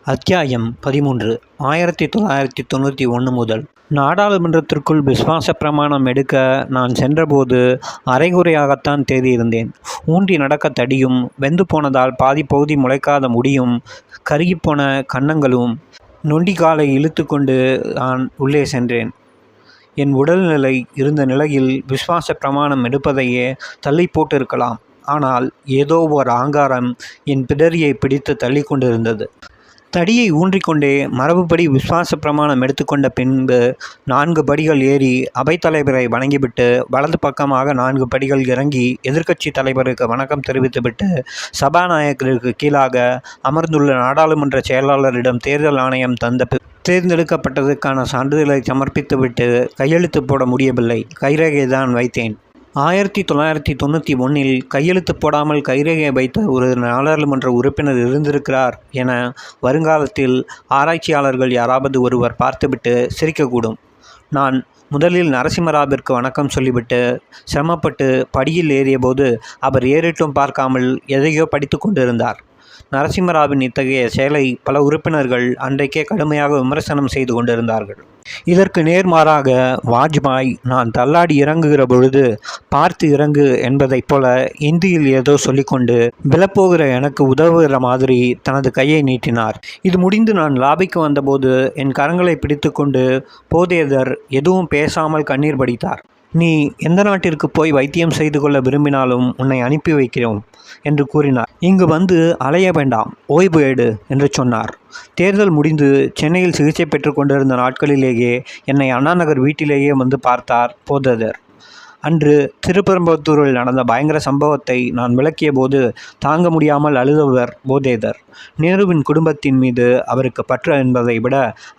அத்தியாயம் 13. 1991 முதல். நாடாளுமன்றத்திற்குள் விசுவாச பிரமாணம் எடுக்க நான் சென்றபோது அரைகுறையாகத்தான் தேறியிருந்தேன். ஊன்றி நடக்க தடியும், வெந்து போனதால் பாதி பகுதி முளைக்காத முடியும், கருகிப்போன கன்னங்களும், நொண்டி காலை இழுத்து கொண்டு நான் உள்ளே சென்றேன். என் உடல்நிலை இருந்த நிலையில் விசுவாச பிரமாணம் எடுப்பதையே தள்ளி போட்டிருக்கலாம். ஆனால் ஏதோ ஒரு ஆங்காரம் என் பிடரியை பிடித்து தள்ளி கொண்டிருந்தது. தடியை ஊன்றிக்கொண்டே மரபுப்படி விசுவாச பிரமாணம் எடுத்துக்கொண்ட பின்பு 4 படிகள் ஏறி அவைத்தலைவரை வணங்கிவிட்டு வலது பக்கமாக 4 படிகள் இறங்கி எதிர்க்கட்சி தலைவருக்கு வணக்கம் தெரிவித்துவிட்டு சபாநாயகருக்கு கீழாக அமர்ந்துள்ள நாடாளுமன்ற செயலாளரிடம் தேர்தல் ஆணையம் தந்த தேர்ந்தெடுக்கப்பட்டதற்கான சான்றிதழை சமர்ப்பித்துவிட்டு கையெழுத்து போட முடியவில்லை. கைரேகை தான் வைத்தேன். 1991 கையெழுத்து போடாமல் கைரேகை வைத்த ஒரு நாடாளுமன்ற உறுப்பினர் இருந்திருக்கிறார் என வருங்காலத்தில் ஆராய்ச்சியாளர்கள் யாராவது ஒருவர் பார்த்துவிட்டு சிரிக்கக்கூடும். நான் முதலில் நரசிம்மராவிற்கு வணக்கம் சொல்லிவிட்டு சிரமப்பட்டு படியில் ஏறியபோது அவர் ஏறிட்டும் பார்க்காமல் எதையோ படித்து கொண்டிருந்தார். நரசிம்மராவின் இத்தகைய செயலை பல உறுப்பினர்கள் அன்றைக்கே கடுமையாக விமர்சனம் செய்து கொண்டிருந்தார்கள். இதற்கு நேர்மாறாக வாஜ்பாய் நான் தள்ளாடி இறங்குகிற பொழுது பார்த்து இறங்கு என்பதைப் போல இந்தியில் ஏதோ சொல்லிக்கொண்டு விழப்போகிற எனக்கு உதவுகிற மாதிரி தனது கையை நீட்டினார். இது முடிந்து நான் லாபிக்கு வந்தபோது என் கரங்களை பிடித்து கொண்டு போதேதர் எதுவும் பேசாமல் கண்ணீர் வடித்தார். நீ எந்த நாட்டிற்கு போய் வைத்தியம் செய்து கொள்ள விரும்பினாலும் உன்னை அனுப்பி வைக்கிறோம் என்று கூறினார். இங்கு வந்து அலைய வேண்டாம், ஓய்வு எடு என்று சொன்னார். தேர்தல் முடிந்து சென்னையில் சிகிச்சை பெற்று கொண்டிருந்த நாட்களிலேயே என்னை அண்ணாநகர் வீட்டிலேயே வந்து பார்த்தார் போதேதர். அன்று திருப்பரம்பத்தூரில் நடந்த பயங்கர சம்பவத்தை நான் விளக்கிய போது தாங்க முடியாமல் அழுதவர் போதேதர். நேருவின் குடும்பத்தின் மீது அவருக்கு பற்று என்பதை விட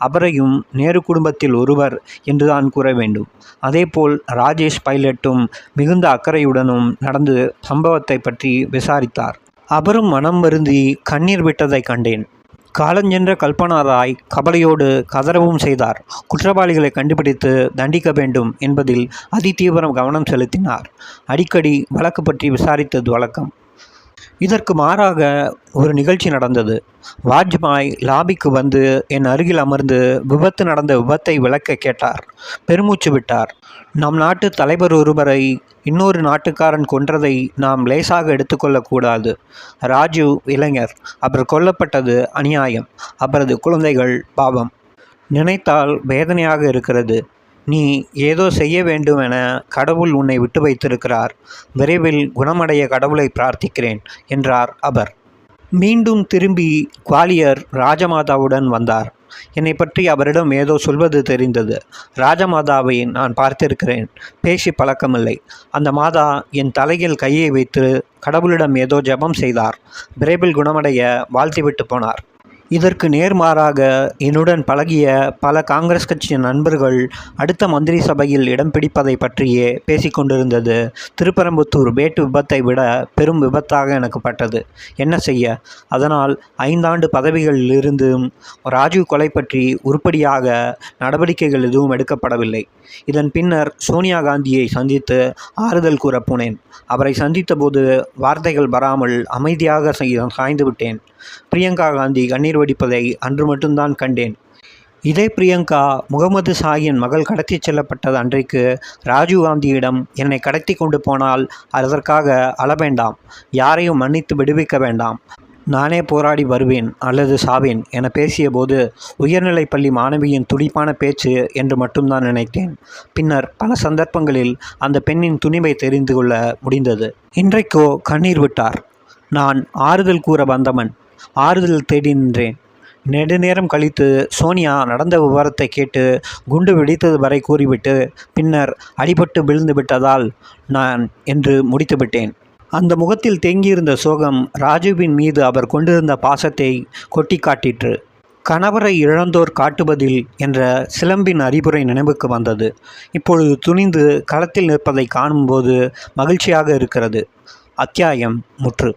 அவரையும் நேரு குடும்பத்தில் ஒருவர் என்றுதான் கூற வேண்டும். அதேபோல் ராஜேஷ் பைலட்டும் மிகுந்த அக்கறையுடனும் நடந்து சம்பவத்தை பற்றி விசாரித்தார். அவரும் மனம் வருந்தி கண்ணீர் விட்டதை கண்டேன். காலஞ்சென்ற கல்பனா ராய் கவலையோடு கதறவும் செய்தார். குற்றவாளிகளை கண்டுபிடித்து தண்டிக்க வேண்டும் என்பதில் அதிதீவிரம் கவனம் செலுத்தினார். அடிக்கடி வழக்கு பற்றி விசாரித்தது வழக்கம். இதற்கு மாறாக ஒரு நிகழ்ச்சி நடந்தது. வாஜ்பாய் லாபிக்கு வந்து என் அருகில் அமர்ந்து நடந்த விபத்தை விளக்க கேட்டார். பெருமூச்சு விட்டார். நம் நாட்டு தலைவர் ஒருவரை இன்னொரு நாட்டுக்காரன் கொன்றதை நாம் லேசாக எடுத்துக்கொள்ளக்கூடாது. ராஜு இளைஞர், அவர் கொல்லப்பட்டது அநியாயம். அவரது குழந்தைகள் பாவம். நினைத்தால் வேதனையாக இருக்கிறது. நீ ஏதோ செய்ய வேண்டும் என கடவுள் உன்னை விட்டு வைத்திருக்கிறார். விரைவில் குணமடைய கடவுளை பிரார்த்திக்கிறேன் என்றார் அவர். மீண்டும் திரும்பி குவாலியர் ராஜமாதாவுடன் வந்தார். என்னை பற்றி அவரிடம் ஏதோ சொல்வது தெரிந்தது. ராஜமாதாவை நான் பார்த்திருக்கிறேன். பேசி பழக்கமில்லை. அந்த மாதா என் தலையில் கையை வைத்து கடவுளிடம் ஏதோ ஜெபம் செய்தார். விரைவில் குணமடைய வாழ்த்திவிட்டு போனார். இதற்கு நேர்மாறாக என்னுடன் பழகிய பல காங்கிரஸ் கட்சி நண்பர்கள் அடுத்த மந்திரி சபையில் இடம் பிடிப்பதை பற்றியே பேசிக்கொண்டிருந்தது. திருப்பரம்புத்தூர் பேட்டு விபத்தை விட பெரும் விபத்தாக எனக்கு பட்டது. என்ன செய்ய? அதனால் 5 ஆண்டு பதவிகளில் இருந்தும் ராஜீவ் கொலை பற்றி உருப்படியாக நடவடிக்கைகள் எதுவும் எடுக்கப்படவில்லை. இதன் பின்னர் சோனியா காந்தியை சந்தித்து ஆறுதல் கூற போனேன். அவரை சந்தித்த போது வார்த்தைகள் வராமல் அமைதியாக சாய்ந்து விட்டேன். பிரியங்கா காந்தி கண்ணீர் வடிப்பதை அன்று மட்டும்தான் கண்டேன். இதே பிரியங்கா முகமது ஷாயின் மகள் கடத்தி செல்லப்பட்டது அன்றைக்கு ராஜீவ் காந்தியிடம் என்னை கடத்தி கொண்டு போனால் அதற்காக அழ வேண்டாம், யாரையும் மன்னித்து விடுவிக்க வேண்டாம், நானே போராடி வருவேன் அல்லது சாவேன் என பேசியபோது உயர்நிலைப்பள்ளி மாணவியின் துடிப்பான பேச்சு என்று மட்டும்தான் நினைத்தேன். பின்னர் பல சந்தர்ப்பங்களில் அந்த பெண்ணின் துணிவை தெரிந்து கொள்ள முடிந்தது. இன்றைக்கோ கண்ணீர் விட்டார். நான் ஆறுதல் கூற வந்தவன் ஆறுதல் தேடி நின்றேன். நெடுநேரம் கழித்து சோனியா நடந்த விவரத்தை கேட்டு குண்டு வெடித்தது வரை கூறிவிட்டு பின்னர் அடிபட்டு விழுந்து விட்டதால் நான் என்று முடித்துவிட்டேன். அந்த முகத்தில் தேங்கியிருந்த சோகம் ராஜுவின் மீது அவர் கொண்டிருந்த பாசத்தை கொட்டி காட்டிற்று. கணவரை இழந்தோர் காட்டுவதில் என்ற சிலம்பின் அறிவுரை நினைவுக்கு வந்தது. இப்பொழுது துணிந்து களத்தில் நிற்பதை காணும்போது மகிழ்ச்சியாக இருக்கிறது. அத்தியாயம் முற்று.